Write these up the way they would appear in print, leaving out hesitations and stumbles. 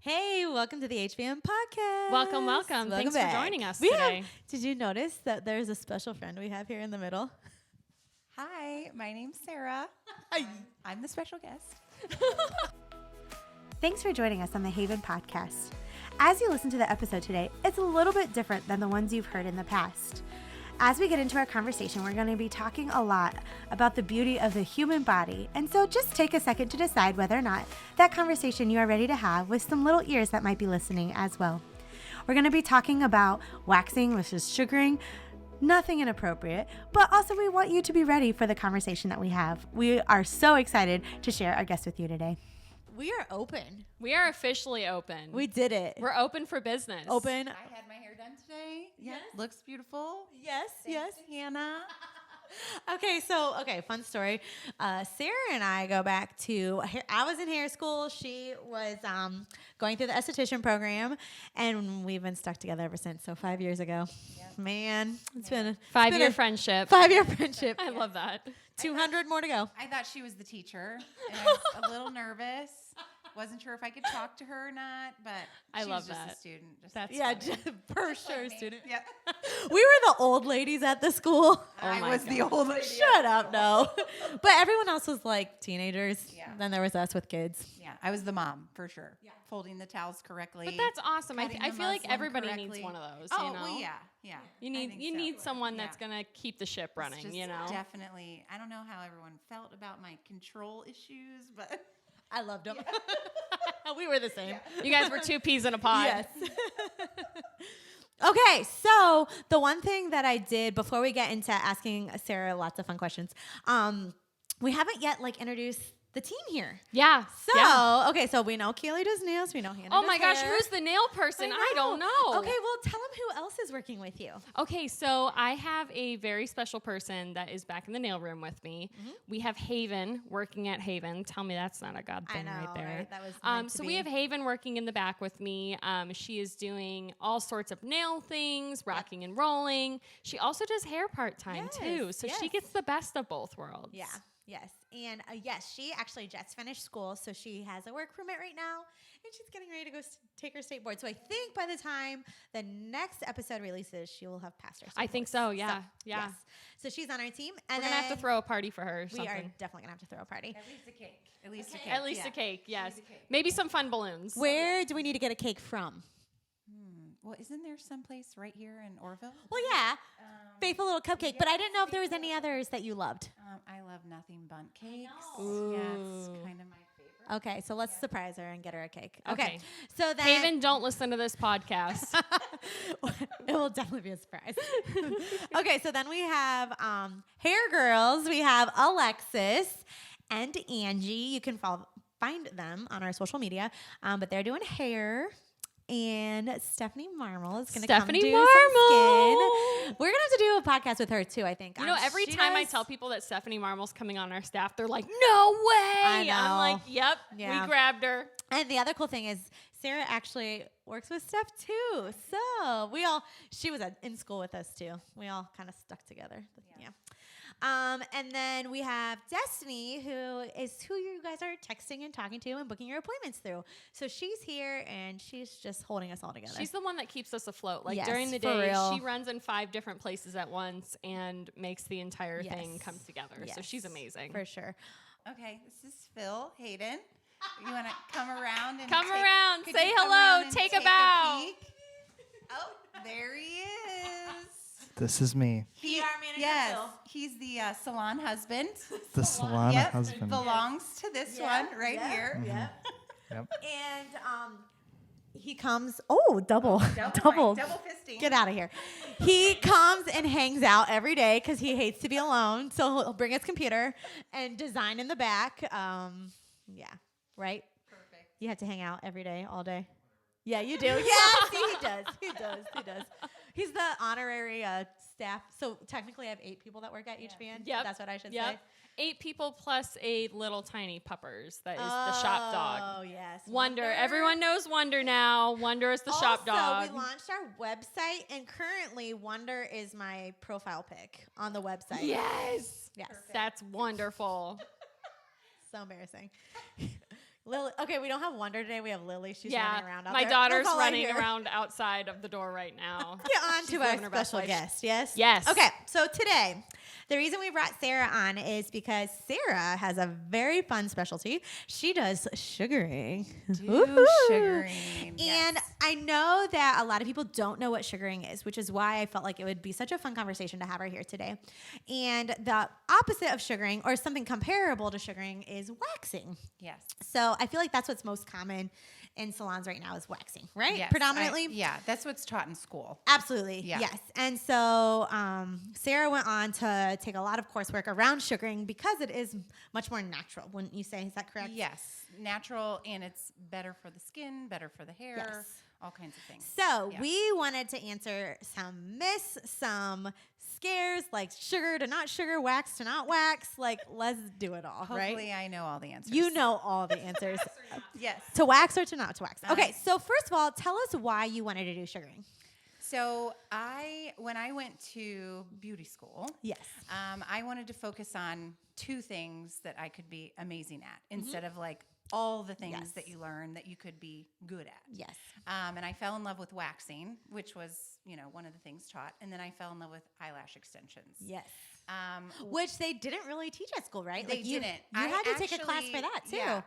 Hey, welcome to the HBM podcast. Welcome. Thanks back. for joining us today. Did you notice that there's a special friend we have here in the middle? Hi, my name's Sarah. I'm the special guest. Thanks for joining us on the Haven podcast. As you listen to the episode today, it's a little bit different than the ones you've heard in the past. As we get into our conversation, we're going to be talking a lot about the beauty of the human body. And so just take a second to decide whether or not that conversation you are ready to have with some little ears that might be listening as well. We're going to be talking about waxing versus sugaring, nothing inappropriate, but also we want you to be ready for the conversation that we have. We are so excited to share our guest with you today. We are open. We are officially open. We did it. We're open for business. Open. I had my hair done today. Yes. Looks beautiful. Yes, Thanks to Hannah. Okay, fun story. Sarah and I go back to, I was in hair school. She was going through the esthetician program, and we've been stuck together ever since. So 5 years ago. Yep. Man, it's been a 5-year friendship. 5-year friendship. I love that. 200 more to go. I thought she was the teacher, and I was a little nervous. Wasn't sure if I could talk to her or not, but I love was just that. a student. That's Yeah, funny. for sure, student. Yeah. We were the old ladies at the school. I my was the old lady. Shut up, no. But everyone else was like teenagers. Yeah. Then there was us with kids. Yeah, I was the mom for sure. Yeah. Folding the towels correctly. But that's awesome. I cutting the feel like muslin everybody correctly. needs one of those. Oh, you know? well, yeah. You I think need so. someone Yeah. that's gonna keep the ship running. It's just You know. definitely. I don't know how everyone felt about my control issues, but I loved them. We were the same. You guys were two peas in a pod. Yes. Okay, so the one thing that I did before we get into asking Sarah lots of fun questions, we haven't yet introduced the team here. Yeah. So, yeah. okay, so we know Keely does nails, we know Hannah Oh does my gosh, hair. who's the nail person? I don't know. Okay, well, tell them who else is working with you. Okay, so I have a very special person that is back in the nail room with me. Mm-hmm. We have Haven working at Haven. Tell me that's not a god thing right there. Right? That was meant to so be. we have Haven working in the back with me. She is doing all sorts of nail things, rocking and rolling. She also does hair part-time too, so she gets the best of both worlds. Yeah. Yes. And yes, she actually just finished school, so she has a work permit right now, and she's getting ready to go take her state board. So I think by the time the next episode releases, she will have passed her state I think board. so, yeah. So, yeah. Yes. So she's on our team. And we're going to have to throw a party for her or something. We are definitely going to have to throw a party. at least a cake. At least a cake. At least a cake, yes. Maybe some fun balloons. Where do we need to get a cake from? Well, isn't there someplace right here in Orville? Well, yeah. Faithful Little Cupcake. But I didn't know if there was any others that you loved. I love nothing bundt cakes. Ooh. Yeah, it's kind of my favorite. Okay, so let's surprise her and get her a cake. Okay. So then Haven, don't listen to this podcast. it will definitely be a surprise. Okay, so then we have Hair Girls. We have Alexis and Angie. You can find them on our social media, but they're doing hair. And Stephanie Marmel is going to come do some skin. We're going to have to do a podcast with her, too, I think. You know, every time I tell people that Stephanie Marmel's coming on our staff, they're like, no way. I know. I'm like, yep, Yeah. we grabbed her. And the other cool thing is Sarah actually works with Steph, too. So she was in school with us, too. We all kind of stuck together. Yeah. And then we have Destiny, who you guys are texting and talking to and booking your appointments through. So she's here, and she's just holding us all together. She's the one that keeps us afloat. Like Yes, during the for day, real. she runs in 5 different places at once and makes the entire thing come together. So Yes, she's amazing. For sure. Okay, this is Phil Hayden. You want to come around and Come take- around, could say you come hello, around and take a bow. peek? Oh, there he is. This is me, He, our manager, yes, Phil. he's the salon husband. the salon Yep, husband. belongs to this one right here. Yeah. Yep. And he comes. Double Double fisting. Get out of here. He comes and hangs out every day because he hates to be alone. So he'll bring his computer and design in the back. Yeah, right? Perfect. You have to hang out every day, all day. Yeah, you do. Yeah, see, he does. He does. He's the honorary staff. So technically I have 8 people that work at each band. Yep. That's what I should Yep. say. 8 people plus a little tiny puppers. That is the shop dog. Oh, yes. Wonder. Everyone knows Wonder now. Wonder is the shop dog. Also, we launched our website, and currently Wonder is my profile pic on the website. Yes. Yes. That's wonderful. So embarrassing. Lily. Okay, we don't have Wonder today. We have Lily. She's running around out my there. daughter's That's all I running hear. around outside of the door right now. Get on She's to living her our best special life. guest. Yes? Yes. Okay, so today, the reason we brought Sarah on is because Sarah has a very fun specialty. She does sugaring. Do sugaring. And I know that a lot of people don't know what sugaring is, which is why I felt like it would be such a fun conversation to have her here today. And the opposite of sugaring, or something comparable to sugaring, is waxing. Yes. So I feel like that's what's most common in salons right now is waxing, right? Yes, Predominantly? that's what's taught in school. Absolutely. Yeah. Yes. And so Sarah went on to take a lot of coursework around sugaring because it is much more natural, wouldn't you say? Is that correct? Yes, natural, and it's better for the skin, better for the hair, Yes. all kinds of things. So Yeah. we wanted to answer some myths, some scares, like sugar to not sugar, wax to not wax. Like, let's do it all, right? Hopefully I know all the answers. You know all the answers. Yes. To wax or to not to wax. Okay, so first of all, tell us why you wanted to do sugaring. So when I went to beauty school, Yes. I wanted to focus on two things that I could be amazing at instead of like all the things Yes. that you learn that you could be good at. Yes. And I fell in love with waxing, which was, one of the things taught. And then I fell in love with eyelash extensions. Yes. Um, Which they didn't really teach at school, right? They like you, didn't. You had to take a class for that too. Yeah.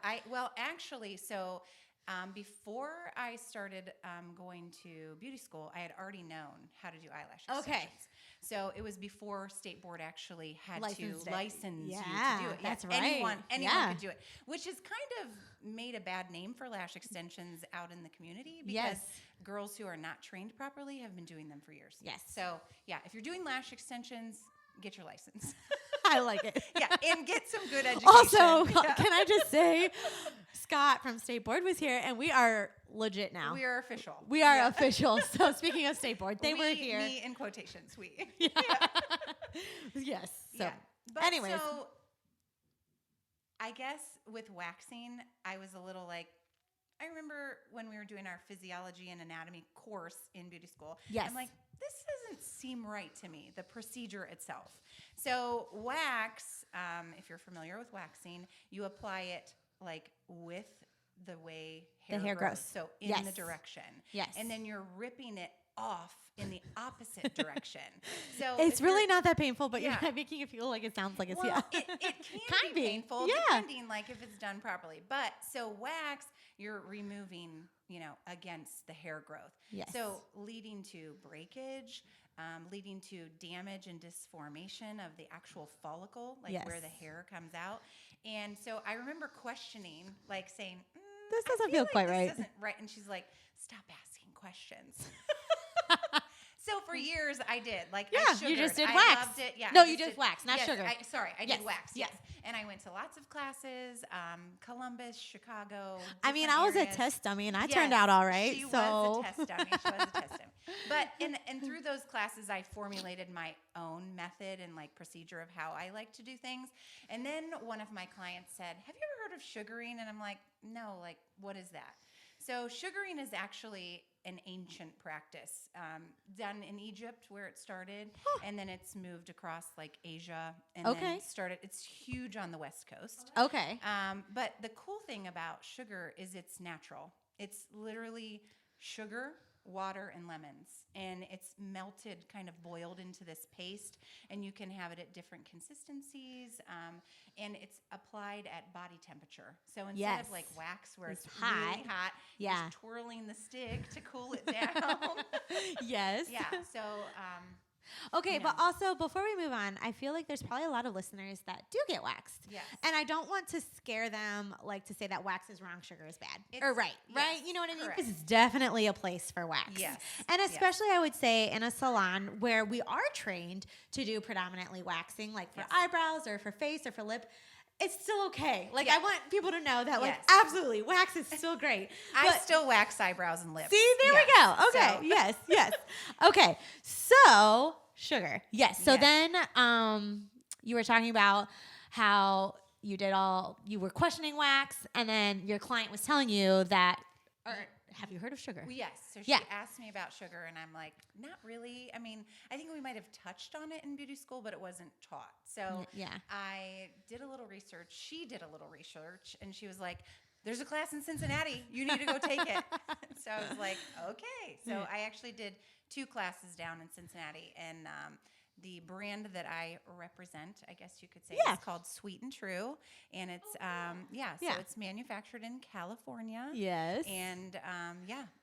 Before I started going to beauty school, I had already known how to do eyelash extensions. Okay. So it was before State Board actually had Licensed to it. license you Yeah, to do it. that's Anyone right. anyone could do it, which has kind of made a bad name for lash extensions out in the community because Yes. girls who are not trained properly have been doing them for years. Yes. So, if you're doing lash extensions, get your license. I like it. And get some good education. Also, Yeah. can I just say, Scott from State Board was here, and we are legit now. We are official. We are official. So speaking of State Board, they were We, here. Me in quotations, we. Yes. So, But anyways. so I guess with waxing, I was a little like, I remember when we were doing our physiology and anatomy course in beauty school. Yes. I'm like, this doesn't seem right to me, the procedure itself. So wax, if you're familiar with waxing, you apply it like with the way The hair grows. So in Yes. the direction. Yes. And then you're ripping it off in the opposite direction. So It's if really you're- not that painful, but Yeah. you're making it feel like it sounds like it's well, yeah. it Can can be. be painful, Yeah. depending like if it's done properly. But so wax, you're removing, against the hair growth. Yes. So leading to breakage, leading to damage and disformation of the actual follicle, like Yes. where the hair comes out. And so I remember questioning, like saying, This I doesn't feel like quite this right. Isn't right. And she's like, stop asking questions. So for years I did. Like Yeah, I you just sugared. did I wax. loved it. Yeah. No, I you just did wax, not yes, sugar. I Yes, did wax. yes. Yes. And I went to lots of classes, Columbus, Chicago. I mean, different I was a areas. test dummy, and I Yes, turned out all right. She so was a test dummy. She was a test dummy. But and through those classes, I formulated my own method and like procedure of how I like to do things. And then one of my clients said, "Have you ever heard of sugaring?" And I'm like, "No. Like, what is that?" So sugaring is actually an ancient practice done in Egypt where it started, and then it's moved across like Asia, and Okay. then started. It's huge on the West Coast. okay. But the cool thing about sugar is it's natural. It's literally sugar, water, and lemons. And it's melted, kind of boiled into this paste. And you can have it at different consistencies. And it's applied at body temperature. So instead Yes. of like wax where It's it's hot. really hot, Yeah. you're twirling the stick to cool it down. Yes. Yeah. So Okay, you but know. also before we move on, I feel like there's probably a lot of listeners that do get waxed. Yes. And I don't want to scare them, like to say that wax is wrong, sugar is bad. Or It's- right, right? yes, You know what I mean? correct. Because it's definitely a place for wax. Yes, And yes. especially, I would say, in a salon where we are trained to do predominantly waxing, like for Yes. eyebrows or for face or for lip. It's still okay. Like, Yeah. I want people to know that, like, Yes. absolutely, wax is still great. I But- still wax eyebrows and lips. See, there Yes. we go. Okay. So- Yes, yes. Okay. So, sugar. Yes. So Yes. then you were talking about how you were questioning wax, and then your client was telling you that, or have you heard of sugar? Well, yes. So she Yeah. asked me about sugar, and I'm like, not really. I mean, I think we might have touched on it in beauty school, but it wasn't taught. So Yeah. I did a little research. She did a little research, and she was like, there's a class in Cincinnati. You need to go take it. So I was like, okay. So I actually did 2 classes down in Cincinnati, and the brand that I represent, I guess you could say, is called Sweet and True, and it's so it's manufactured in California. Yes. And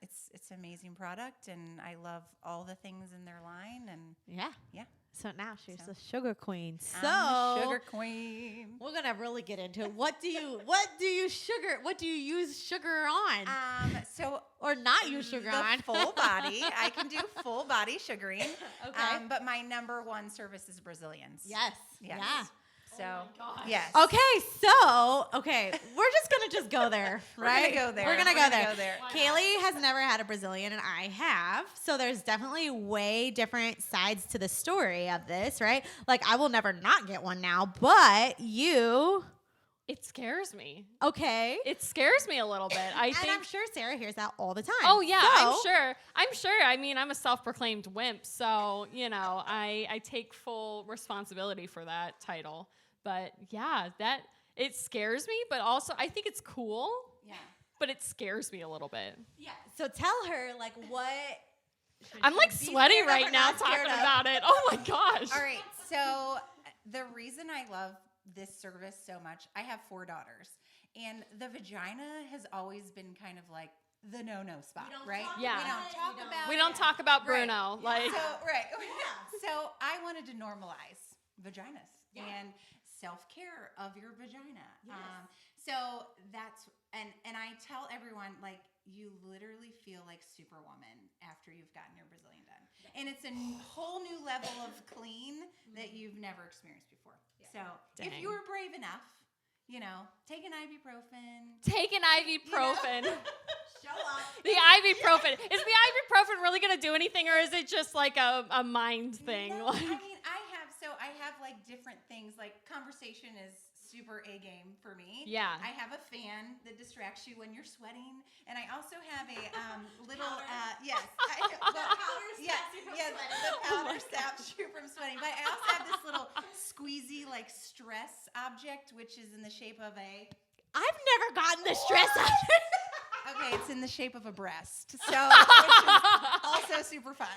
it's an amazing product, and I love all the things in their line, and yeah. So now she's the sugar queen. So I'm the sugar queen. we're gonna really get into it. What do you use sugar on? Or not use sugar on? Full body. I can do full body sugaring. Okay. But my number one service is Brazilians. Yes. Yes. Yeah. So yes. Okay, we're just gonna go there, right? We're gonna go there. Kaylee has never had a Brazilian, and I have. So there's definitely way different sides to the story of this, right? Like I will never not get one now, but you. It scares me. Okay. It scares me a little bit. And I'm sure Sarah hears that all the time. Oh yeah, So, I'm sure. I mean, I'm a self-proclaimed wimp, so I take full responsibility for that title. But yeah, it scares me, but also I think it's cool. Yeah. But it scares me a little bit. Yeah. So tell her like what. I'm like sweaty scared of right or now not scared talking of? about it. Oh my gosh. All right. So the reason I love this service so much, I have 4 daughters, and the vagina has always been kind of like the no spot, right? Yeah. We don't talk about We don't talk about Bruno. Like So I wanted to normalize vaginas and self-care of your vagina. So that's and I tell everyone, like, you literally feel like Superwoman after you've gotten your Brazilian done. And it's a whole new level of clean that you've never experienced before. So if you were brave enough, take an ibuprofen. Take an ibuprofen. Show up. The ibuprofen. Is the ibuprofen really going to do anything, or is it just like a mind thing? No, I mean, I have like different things. Like conversation is super A game for me. Yeah. I have a fan that distracts you when you're sweating, and I also have a little the powder stops you from sweating. But I also have this little squeezy like stress object, which is in the shape of a. I've never gotten the stress out. Okay, it's in the shape of a breast, so which is also super fun.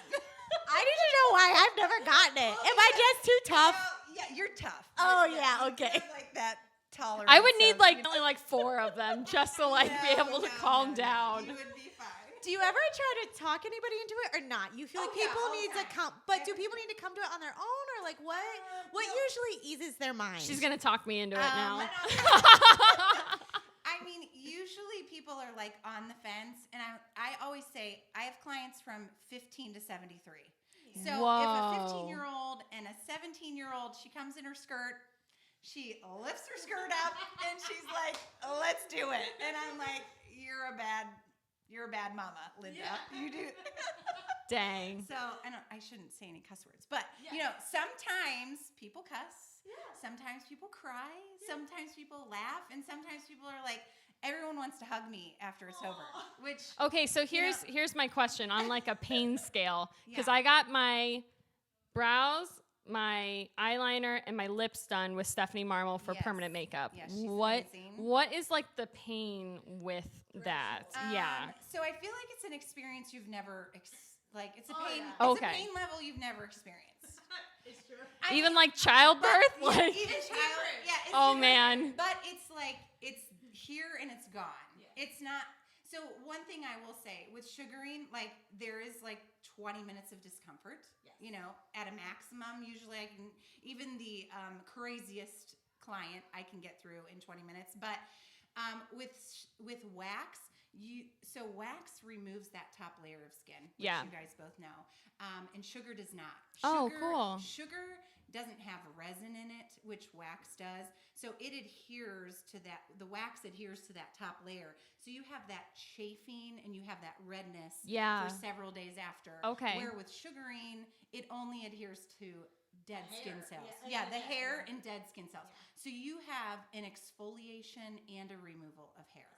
I need to know why I've never gotten it. Am I just too tough? Yeah, you're tough. Oh, yeah, okay. You have, like that tolerance. I would need of, only like 4 of them just to be able to calm down. You would be fine. Do you ever try to talk anybody into it or not? You feel like people need to come, but do people need to come to it on their own or like what? What usually eases their mind? She's gonna talk me into it now. I mean, usually people are like on the fence, and I always say I have clients from 15 to 73. So if a 15-year-old and a 17-year-old, she comes in her skirt, she lifts her skirt up, and she's like, "Let's do it." And I'm like, "You're a bad mama, Linda. Yeah. You do." Dang. So I shouldn't say any cuss words, but sometimes people cuss. Yeah. Sometimes people cry. Yeah. Sometimes people laugh, and sometimes people are like, everyone wants to hug me after it's over. Which okay, so here's my question on like a pain scale, because Yeah. I got my brows, my eyeliner, and my lips done with Stephanie Marmol for permanent makeup. Yeah, she's amazing. What is like the pain with that? So I feel like it's an experience you've never it's a pain. Yeah. It's a pain level you've never experienced. It's true. Even like childbirth? Like, even childbirth. Yeah. It's oh different, man. But it's like it's here and it's gone. Yeah. It's not. So one thing I will say with sugaring, like there is like 20 minutes of discomfort. Yes. At a maximum. Usually I can even the craziest client I can get through in 20 minutes. But with wax. Wax removes that top layer of skin, which you guys both know, and sugar does not. Cool. Sugar doesn't have resin in it, which wax does, so it adheres to that. The wax adheres to that top layer, so you have that chafing and you have that redness for several days after. Okay. Where with sugaring, it only adheres to dead skin cells. Yeah, the hair and dead skin cells. So you have an exfoliation and a removal of hair.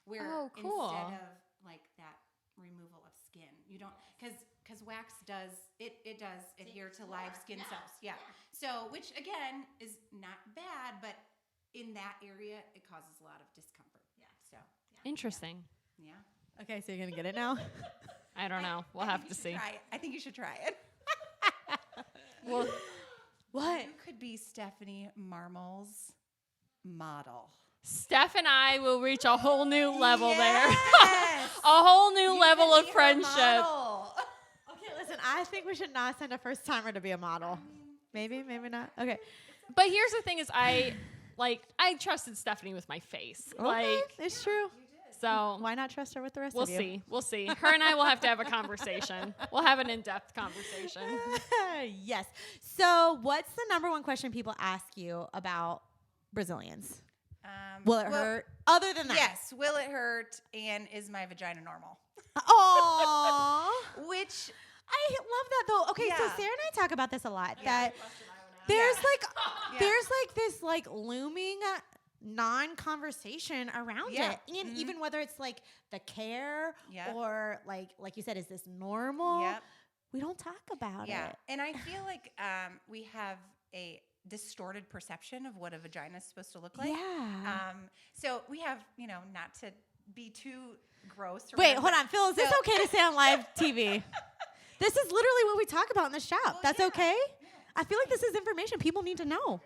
Where instead of like that removal of skin, you don't because wax does adhere to live skin cells. Yeah. So which again is not bad, but in that area it causes a lot of discomfort. Yeah. So Interesting. Yeah. Okay, so you're gonna get it now. I don't know. We'll have to see. I think you should try it. Well, What? You could be Stephanie Marmal's model. Steph and I will reach a whole new level there. Yes. A whole new You level could of be her friendship. model. Okay, listen. I think we should not send a first timer to be a model. Maybe, maybe not. Okay. But here's the thing: is I trusted Stephanie with my face. Okay, it's true. So Why not trust her with the rest we'll of you? see. We'll see. Her and I will have to have a conversation. We'll have an in-depth conversation. Yes. So, what's the number one question people ask you about Brazilians? Will it hurt? Other than that. Yes. Will it hurt? And is my vagina normal? Aww. Which I love that though. Okay, so Yeah. Sarah and I talk about this a lot. Yeah. That there's Yeah. like Yeah. there's like this like looming non-conversation around Yeah. it, and Mhm. even whether it's like the care Yep. or like you said, is this normal? Yep. We don't talk about Yeah. it. And I feel like we have a distorted perception of what a vagina is supposed to look like. Yeah. So we have, not to be too gross. Or Wait, whatever, hold on, Phil. Is this so- okay to say on live TV? This is literally what we talk about in the shop. Well, That's yeah. okay. I feel like this is information people need to know.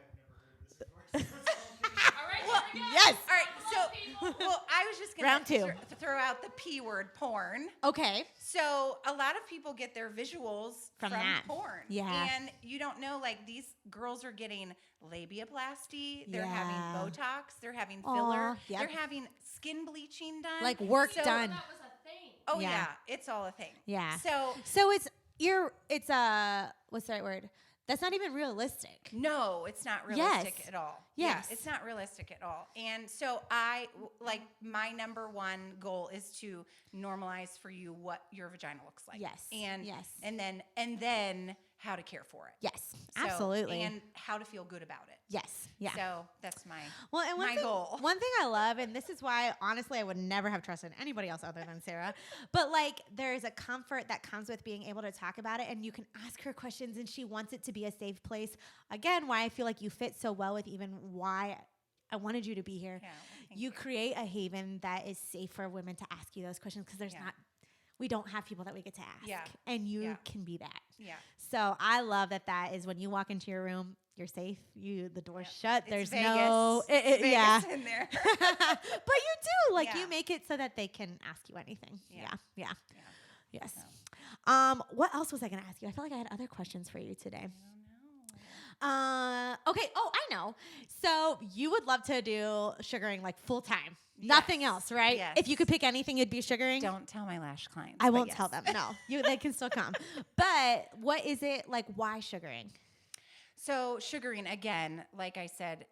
Yes. All right. So, well, I was just going Round two. to throw out the P word, porn. Okay. So a lot of people get their visuals From from that. porn. Yeah. And you don't know, like, these girls are getting labiaplasty. They're Yeah. having Botox. They're having Aw, filler. yep. They're having skin bleaching done. Like work So- done. That was a thing. Oh, Yeah. yeah. It's all a thing. Yeah. So, So it's what's the right word? That's not even realistic. no, it's not realistic Yes. at all. Yes. Yeah, it's not realistic at all. And so my number one goal is to normalize for you what your vagina looks like. Yes. And Yes. and then how to care for it. Yes, So- absolutely. And how to feel good about it. Yes. Yeah. So that's my Well, and my goal. One thing I love, and this is why honestly I would never have trusted anybody else other than Sarah, but like there's a comfort that comes with being able to talk about it, and you can ask her questions, and she wants it to be a safe place. Again, why I feel like you fit so well with even why I wanted you to be here. Yeah, thank You create a haven that is safe for women to ask you those questions because Yeah. we don't have people that we get to ask, Yeah. and you Yeah. can be that. Yeah. So I love that is when you walk into your room, you're safe. The door's shut. It's There's Vegas. no, It's Vegas yeah. in there. But you do like Yeah. you make it so that they can ask you anything. Yeah, Yeah. yes. So. What else was I going to ask you? I feel like I had other questions for you today. Okay. Oh, I know. So you would love to do sugaring like full time. Nothing Yes. else, right? Yes. If you could pick anything, it'd be sugaring. Don't tell my lash clients. I but won't yes. tell them. No, they can still come. But what is it like? Why sugaring? So sugaring, again, like I said,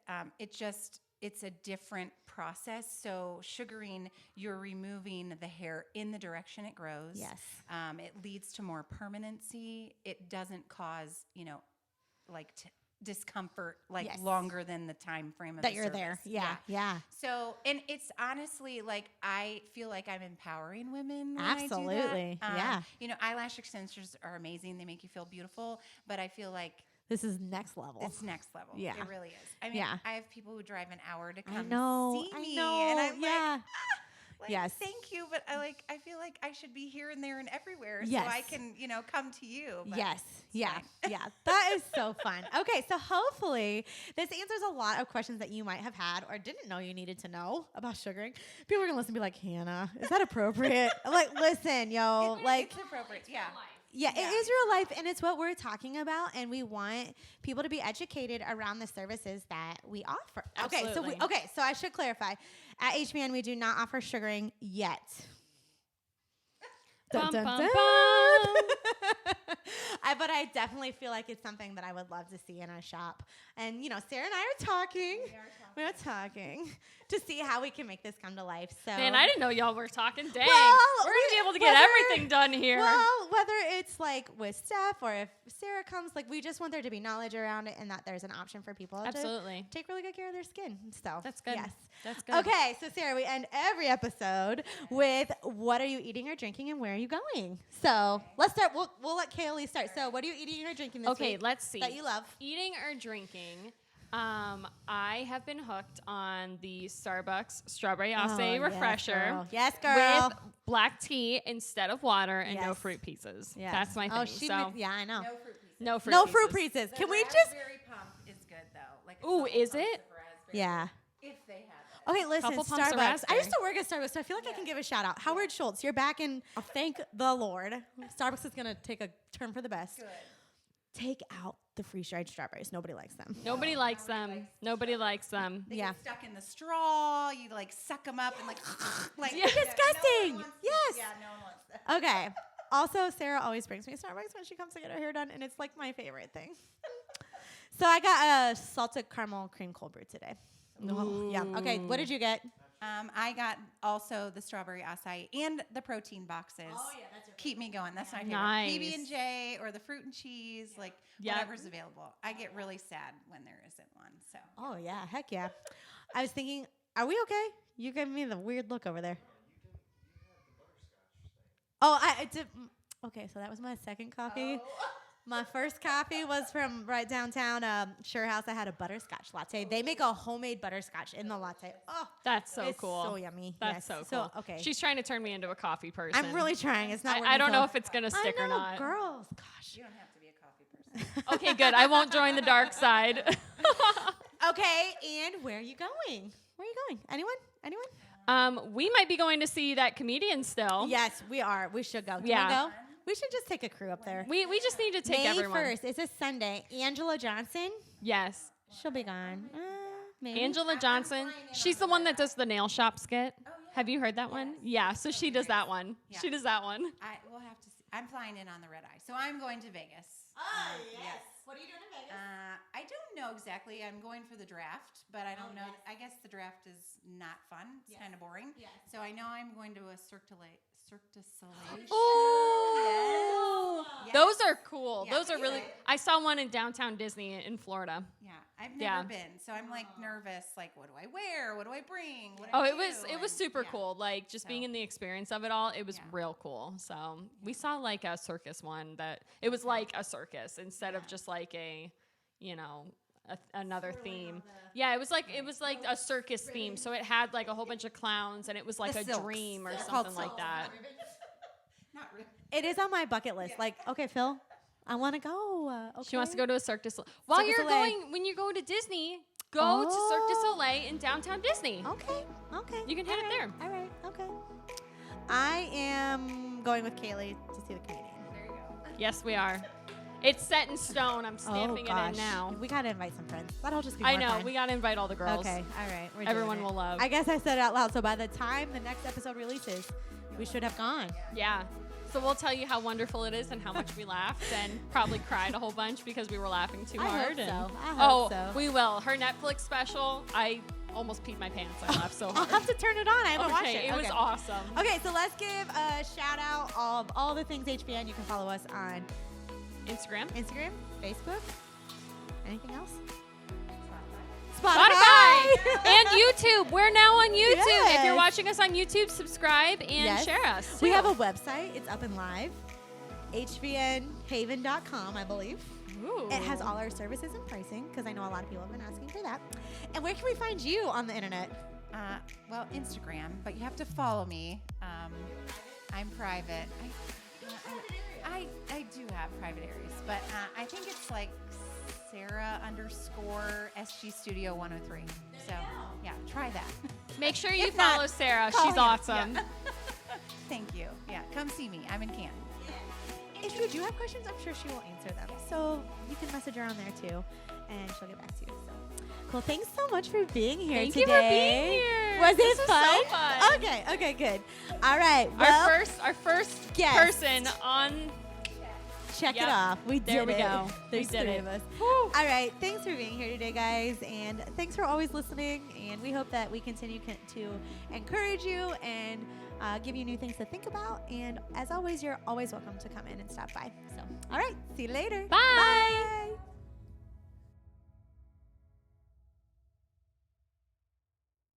it's a different process. So sugaring, you're removing the hair in the direction it grows. Yes. It leads to more permanency. It doesn't cause, discomfort Yes. longer than the time frame of That the you're there. service. Yeah. So, and it's honestly like I feel like I'm empowering women. When Absolutely. I do Yeah. that. Eyelash extensions are amazing. They make you feel beautiful, but I feel like This is next level. it's next level. Yeah. It really is. I mean, Yeah. I have people who drive an hour to come I know. see me. I know. And I'm yeah. like, Yes. thank you, but I feel like I should be here and there and everywhere Yes. so I can, come to you. But Yes. it's Yeah. fine. Yeah. That is so fun. Okay. So hopefully this answers a lot of questions that you might have had or didn't know you needed to know about sugaring. People are going to listen and be like, Hannah, is that appropriate? Like, listen, yo, like, It's appropriate. Yeah. yeah, Yeah. it is real life, and it's what we're talking about, and we want people to be educated around the services that we offer. Absolutely. So I should clarify. At HBN, we do not offer sugaring yet. Bum, bum, bum. But I definitely feel like it's something that I would love to see in our shop. And, Sarah and I are talking. We are talking to see how we can make this come to life. So, Man, I didn't know y'all were talking. Dang. Well, We're going to be able to get whether- everything done here. Well, whether it's like with Steph or if Sarah comes, like we just want there to be knowledge around it and that there's an option for people Absolutely. to take really good care of their skin. So That's good. Yes. That's good. Okay, so Sarah, we end every episode with what are you eating or drinking and where are you going? So let's start. We'll let Kaylee start. So what are you eating or drinking this Okay, week let's see. that you love? Eating or drinking? I have been hooked on the Starbucks strawberry acai Oh, refresher Yes, girl. with black tea instead of water and no Yes. fruit pieces. Yes. That's my thing. Oh, she so yeah, I know. No fruit pieces. no fruit No pieces. fruit pieces. The Can we just? raspberry pump is good though. Like a Ooh, couple is pumps it? of raspberry, Yeah. If they have it. Okay, listen, Couple pumps of Starbucks. I raspberry. used to work at Starbucks, so I feel like I can give a shout out. Howard Schultz, you're back in. Thank the Lord. Starbucks is gonna take a turn for the best. Good. Take out the freeze-dried strawberries. Nobody likes them. Nobody likes them. Nobody likes them. They Yeah. get stuck in the straw. You like suck them up and like They're No disgusting. one wants Yes. Yeah, no one wants that. Okay. Also, Sarah always brings me Starbucks when she comes to get her hair done, and it's like my favorite thing. So I got a salted caramel cream cold brew today. Oh, yeah. Okay. What did you get? I got also the strawberry acai and the protein boxes. Oh, yeah, that's your Keep me going. That's my favorite. Nice. PB&J or the fruit and cheese, like Yep. whatever's available. I get really sad when there isn't one. So Oh yeah, heck yeah. I was thinking, are we okay? You gave me the weird look over there. Oh, I did. Okay, so that was my second coffee. My first coffee was from right downtown Sure House. I had a butterscotch latte. They make a homemade butterscotch in the latte. Oh, That's so it's cool. so yummy. That's Yes. so cool. Okay, She's trying to turn me into a coffee person. I'm really trying. It's not. I don't know working if it's gonna so- stick I or know, not. girls. Gosh. you don't have to be a coffee person. Okay, good. I won't join the dark side. Okay, and where are you going? Where are you going? Anyone? We might be going to see that comedian still. Yes, we are. We should go. Can Yeah. we go? We should just take a crew up there. We just need to take May everyone. 1st. It's a Sunday. Angela Johnson. Yes. She'll be gone. Maybe. Angela Johnson. She's the one that does the nail shop skit. Have you heard that one? Yeah, so she does that one. Yeah. She does that one. I will have to see. I'm flying in on the red eye. So I'm going to Vegas. Yes. What are you doing in Vegas? I don't know exactly. I'm going for the draft, but I don't know. yes. I guess the draft is not fun. It's Yes. kind of boring. Yes. So I know I'm going to a Cirque du Soleil. Oh, Yes. those are cool. Yeah. Those are really. I saw one in downtown Disney in Florida. Yeah, I've never Yeah. been, so I'm like nervous. Like, what do I wear? What do I bring? What do Oh, I it was do? it was And, super yeah. cool. Like just being So- in the experience of it all, it was Yeah. real cool. So we saw like a circus one that it was like a circus instead of just like a, you know, another theme. Yeah, it was like a circus theme. So it had like a whole bunch of clowns and it was like The a silks. dream or They're called something like silks. that. Not really. It is on my bucket list. Like, okay, Phil, I want to go. Okay. She wants to go to a Cirque du Soleil. While Cirque du you're Soleil. going, when you go to Disney, go to Cirque du Oh. Soleil in downtown Disney. Okay. Okay. You can hit it there. All right. Okay. I am going with Kaylee to see the comedian. There you go. Yes, we are. It's set in stone. I'm stamping it in now. We gotta invite some friends. That'll just be. I more know. fun. We got to invite all the girls. Okay. All right. We're doing Everyone it. will love. I guess I said it out loud. So by the time the next episode releases, we should have gone. Yeah. So we'll tell you how wonderful it is and how much we laughed and probably cried a whole bunch because we were laughing too I hope hard. so. and- I oh, hope so. we will. Her Netflix special, I almost peed my pants. I laughed so I'll hard. have to turn it on. I haven't watched Okay, it. it was awesome. Okay, so let's give a shout out of all the things HBN. You can follow us on Instagram. Instagram, Facebook. Anything else? Spotify and YouTube. We're now on YouTube. If Yes. you're watching us on YouTube, subscribe and Yes. share us. We too. have a website. It's up and live. hvnhaven.com, I believe. Ooh. It has all our services and pricing because I know a lot of people have been asking for that. And where can we find you on the internet? Well, Instagram, but you have to follow me. I'm private. I do have private areas, but I think it's like Sarah_SG Studio 103. So yeah, try that. Make sure you If not, follow Sarah. call She's me. awesome. Yeah. Thank you. Yeah, come see me. I'm in Canton. If you do have questions, I'm sure she will answer them. So you can message her on there too, and she'll get back to you. So cool. Thanks so much for being here Thank today. you for being here. Was This it was fun? so fun. Okay, good. All right. Well, Our first guest. person on. check Yep. it off. We did There we it. go. There's We did three it. of us. Woo. All right. Thanks for being here today, guys, and thanks for always listening. And we hope that we continue to encourage you and give you new things to think about. And as always, you're always welcome to come in and stop by. So, all right. See you later. Bye.